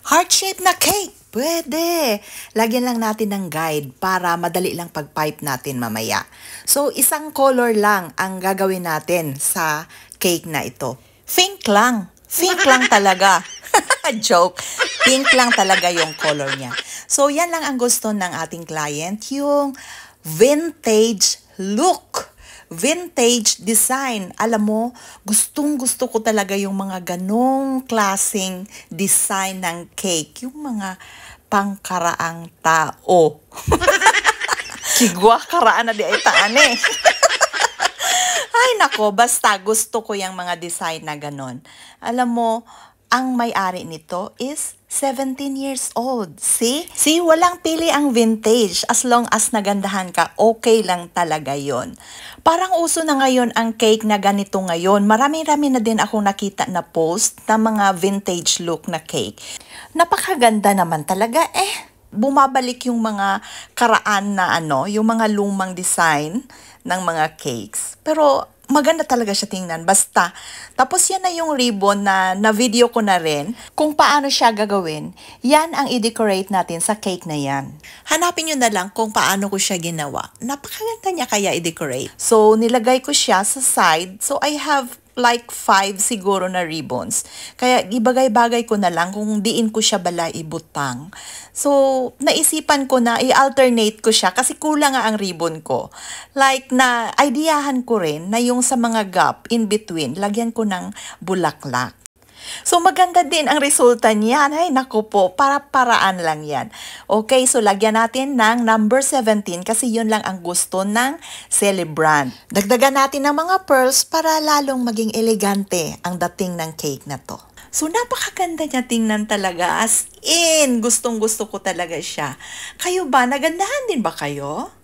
Heart-shaped na cake! Pwede! Lagyan lang natin ng guide para madali lang pag-pipe natin mamaya. So, isang color lang ang gagawin natin sa cake na ito. Pink lang. Pink lang talaga. Joke. Pink lang talaga yung color niya. So, yan lang ang gusto ng ating client, yung vintage look. Vintage design. Alam mo, gustong-gusto ko talaga yung mga ganong klaseng design ng cake. Yung mga pangkaraang tao. Kigwa, karaan na di ay taan eh. Ay nako, basta gusto ko yung mga design na ganon. Alam mo, ang may-ari nito is 17 years old. See? See, walang pili ang vintage. As long as nagandahan ka, okay lang talaga yon. Parang uso na ngayon ang cake na ganito ngayon. Marami-rami na din akong nakita na post na mga vintage look na cake. Napakaganda naman talaga eh. Bumabalik yung mga karaan na yung mga lumang design ng mga cakes. Pero maganda talaga siya tingnan. Basta, tapos yan na yung ribbon na na-video ko na rin kung paano siya gagawin. Yan ang i-decorate natin sa cake na yan. Hanapin nyo na lang kung paano ko siya ginawa. Napakaganda niya kaya i-decorate. So, nilagay ko siya sa side. So, I have like 5 siguro na ribbons. Kaya ibagay-bagay ko na lang kung diin ko siya bala ibutang. So, naisipan ko na i-alternate ko siya kasi kulang nga ang ribbon ko. Like na ideahan ko rin na yung sa mga gap in between, lagyan ko ng bulaklak. So, maganda din ang resulta niyan. Ay, naku po, para-paraan lang yan. Okay, so lagyan natin ng number 17 kasi yun lang ang gusto ng celebrant. Dagdagan natin ng mga pearls para lalong maging elegante ang dating ng cake na to. So, napakaganda niya tingnan talaga. As in, gustong-gusto ko talaga siya. Kayo ba? Nagandahan din ba kayo?